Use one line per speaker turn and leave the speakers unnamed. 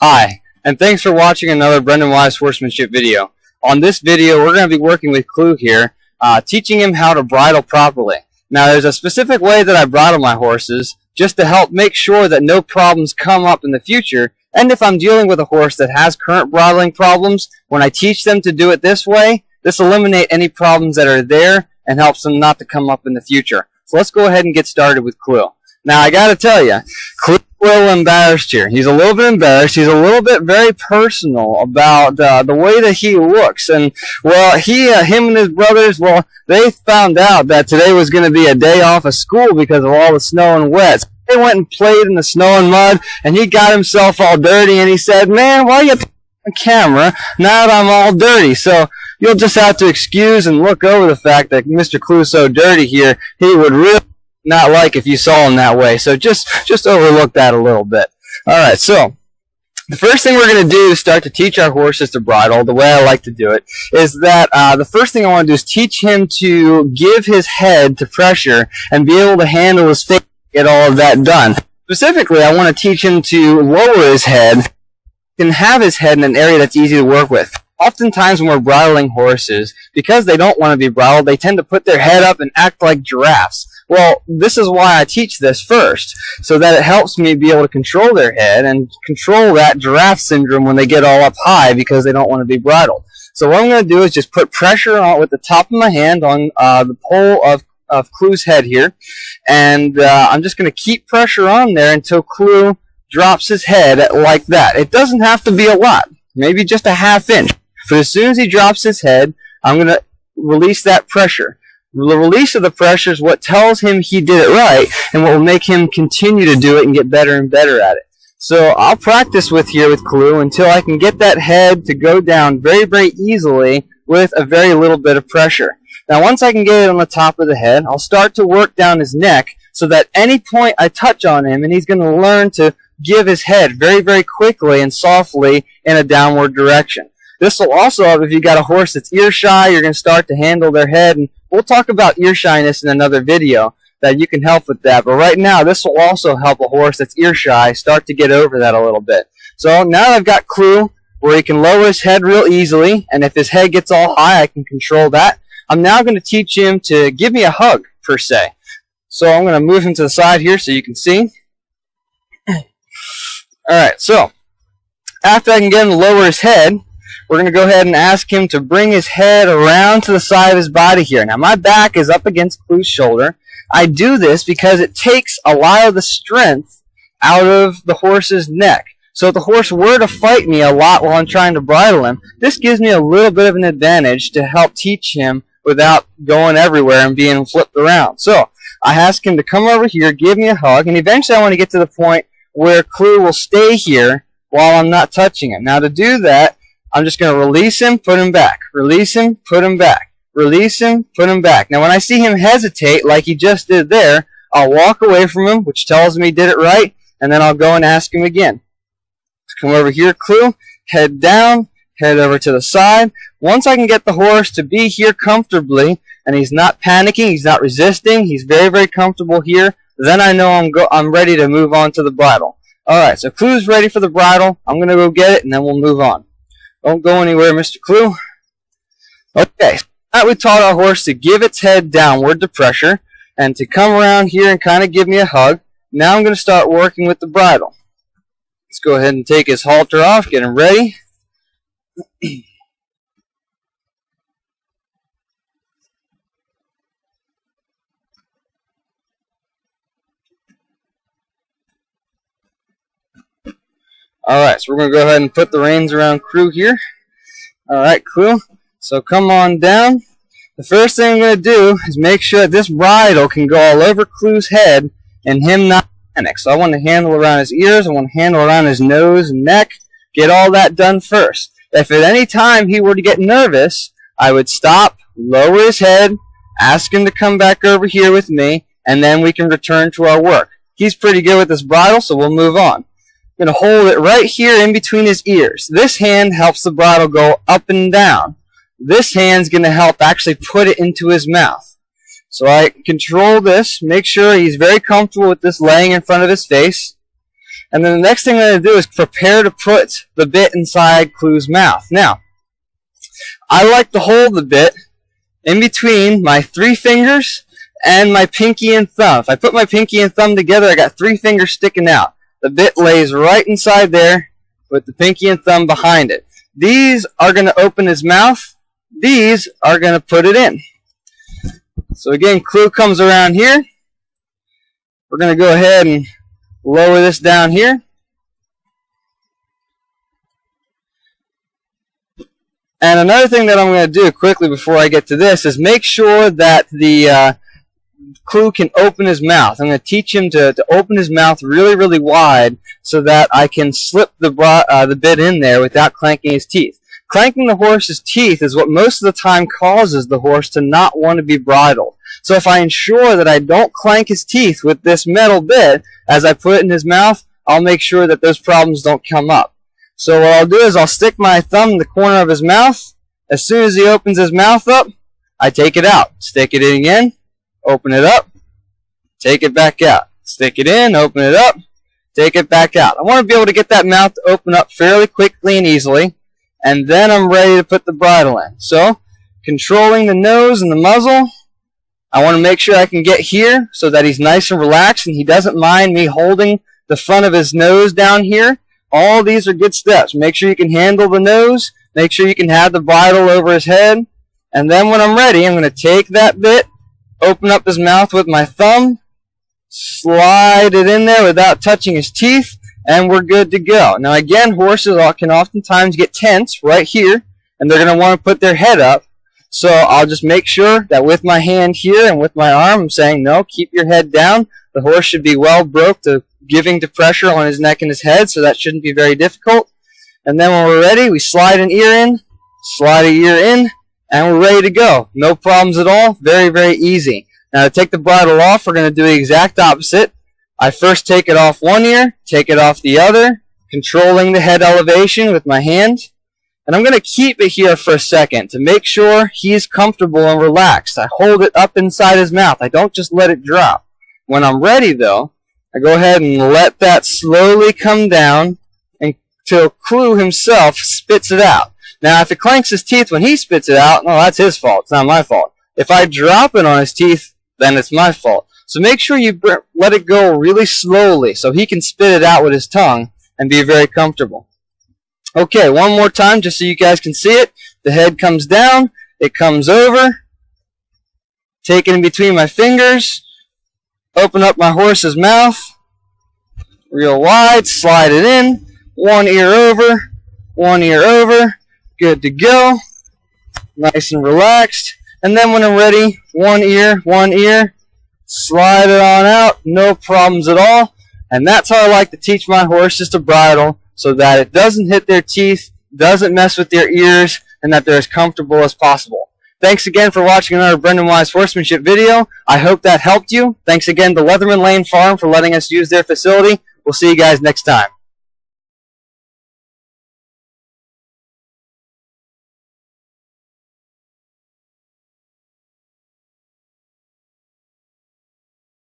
Hi, and thanks for watching another Brendan Wise Horsemanship video. On this video, we're going to be working with Clue here, teaching him how to bridle properly. Now, there's a specific way that I bridle my horses, just to help make sure that no problems come up in the future. And if I'm dealing with a horse that has current bridling problems, when I teach them to do it this way, this eliminates any problems that are there and helps them not to come up in the future. So let's go ahead and get started with Clue. Now, I got to tell you, Clue's a little embarrassed here. He's a little bit embarrassed. He's a little bit very personal about the way that he looks. And, well, him and his brothers, well, they found out that today was going to be a day off of school because of all the snow and wet. So they went and played in the snow and mud, and he got himself all dirty, and he said, "Man, why are you on camera now that I'm all dirty?" So you'll just have to excuse and look over the fact that Mr. Clue's so dirty here, he would really not like if you saw him that way. So just overlook that a little bit. Alright, so the first thing we're going to do to start to teach our horses to bridle, the way I like to do it, is that the first thing I want to do is teach him to give his head to pressure and be able to handle his face and get all of that done. Specifically, I want to teach him to lower his head and have his head in an area that's easy to work with. Oftentimes when we're bridling horses, because they don't want to be bridled, they tend to put their head up and act like giraffes. Well, this is why I teach this first, so that it helps me be able to control their head and control that giraffe syndrome when they get all up high because they don't want to be bridled. So what I'm going to do is just put pressure on with the top of my hand on the pole of Clue's head here, and I'm just going to keep pressure on there until Clue drops his head like that. It doesn't have to be a lot, maybe just a ½ inch. But as soon as he drops his head, I'm going to release that pressure. The release of the pressure is what tells him he did it right and what will make him continue to do it and get better and better at it. So I'll practice with Clue until I can get that head to go down very, very easily with a very little bit of pressure. Now once I can get it on the top of the head, I'll start to work down his neck so that any point I touch on him, and he's going to learn to give his head very, very quickly and softly in a downward direction. This will also help if you got a horse that's ear shy. You're going to start to handle their head, and we'll talk about ear shyness in another video that you can help with that. But right now, this will also help a horse that's ear shy start to get over that a little bit. So now that I've got Clue where he can lower his head real easily, and if his head gets all high, I can control that. I'm now going to teach him to give me a hug, per se. So I'm going to move him to the side here so you can see. Alright, so after I can get him to lower his head, we're going to go ahead and ask him to bring his head around to the side of his body here. Now, my back is up against Clue's shoulder. I do this because it takes a lot of the strength out of the horse's neck. So if the horse were to fight me a lot while I'm trying to bridle him, this gives me a little bit of an advantage to help teach him without going everywhere and being flipped around. So I ask him to come over here, give me a hug, and eventually I want to get to the point where Clue will stay here while I'm not touching him. Now, to do that, I'm just going to release him, put him back. Release him, put him back. Release him, put him back. Now, when I see him hesitate like he just did there, I'll walk away from him, which tells me he did it right, and then I'll go and ask him again. Let's come over here, Clue. Head down, head over to the side. Once I can get the horse to be here comfortably, and he's not panicking, he's not resisting, he's very, very comfortable here, then I know I'm ready to move on to the bridle. Alright, so Clue's ready for the bridle. I'm going to go get it, and then we'll move on. Don't go anywhere, Mr. Clue. Okay, now we taught our horse to give its head downward to pressure and to come around here and kind of give me a hug. Now I'm going to start working with the bridle. Let's go ahead and take his halter off, get him ready. Alright, so we're going to go ahead and put the reins around Clue here. Alright, Clue. So come on down. The first thing I'm going to do is make sure that this bridle can go all over Clue's head and him not panic. So I want to handle around his ears. I want to handle around his nose and neck. Get all that done first. If at any time he were to get nervous, I would stop, lower his head, ask him to come back over here with me, and then we can return to our work. He's pretty good with this bridle, so we'll move on. I'm going to hold it right here in between his ears. This hand helps the bridle go up and down. This hand's going to help actually put it into his mouth. So I control this, make sure he's very comfortable with this laying in front of his face. And then the next thing I'm going to do is prepare to put the bit inside Clue's mouth. Now, I like to hold the bit in between my 3 fingers and my pinky and thumb. If I put my pinky and thumb together, I got 3 fingers sticking out. The bit lays right inside there with the pinky and thumb behind it. These are going to open his mouth. These are going to put it in. So again, Clue comes around here. We're going to go ahead and lower this down here. And another thing that I'm going to do quickly before I get to this is make sure that the Clue can open his mouth. I'm going to teach him to open his mouth really, really wide so that I can slip the bit in there without clanking his teeth. Clanking the horse's teeth is what most of the time causes the horse to not want to be bridled. So if I ensure that I don't clank his teeth with this metal bit as I put it in his mouth, I'll make sure that those problems don't come up. So what I'll do is I'll stick my thumb in the corner of his mouth. As soon as he opens his mouth up, I take it out. Stick it in again, open it up, take it back out. Stick it in, open it up, take it back out. I want to be able to get that mouth to open up fairly quickly and easily, and then I'm ready to put the bridle in. So, controlling the nose and the muzzle, I want to make sure I can get here so that he's nice and relaxed and he doesn't mind me holding the front of his nose down here. All these are good steps. Make sure you can handle the nose, make sure you can have the bridle over his head, and then when I'm ready, I'm going to take that bit, open up his mouth with my thumb, slide it in there without touching his teeth, and we're good to go. Now again, horses can oftentimes get tense right here, and they're going to want to put their head up. So I'll just make sure that with my hand here and with my arm, I'm saying, no, keep your head down. The horse should be well broke to giving to pressure on his neck and his head, so that shouldn't be very difficult. And then when we're ready, we slide an ear in, slide an ear in, and we're ready to go. No problems at all. Very, very easy. Now to take the bridle off, we're going to do the exact opposite. I first take it off one ear, take it off the other, controlling the head elevation with my hand. And I'm going to keep it here for a second to make sure he's comfortable and relaxed. I hold it up inside his mouth. I don't just let it drop. When I'm ready, though, I go ahead and let that slowly come down until Clue himself spits it out. Now, if it clanks his teeth when he spits it out, no, that's his fault. It's not my fault. If I drop it on his teeth, then it's my fault. So make sure you let it go really slowly so he can spit it out with his tongue and be very comfortable. Okay, one more time just so you guys can see it. The head comes down, it comes over, take it in between my fingers, open up my horse's mouth, real wide, slide it in, one ear over, good to go, nice and relaxed. And then when I'm ready, one ear, slide it on out, no problems at all. And that's how I like to teach my horses to bridle, so that it doesn't hit their teeth, doesn't mess with their ears, and that they're as comfortable as possible. Thanks again for watching another Brendan Wise Horsemanship video. I hope that helped you. Thanks again to Leatherman Lane Farm for letting us use their facility. We'll see you guys next time.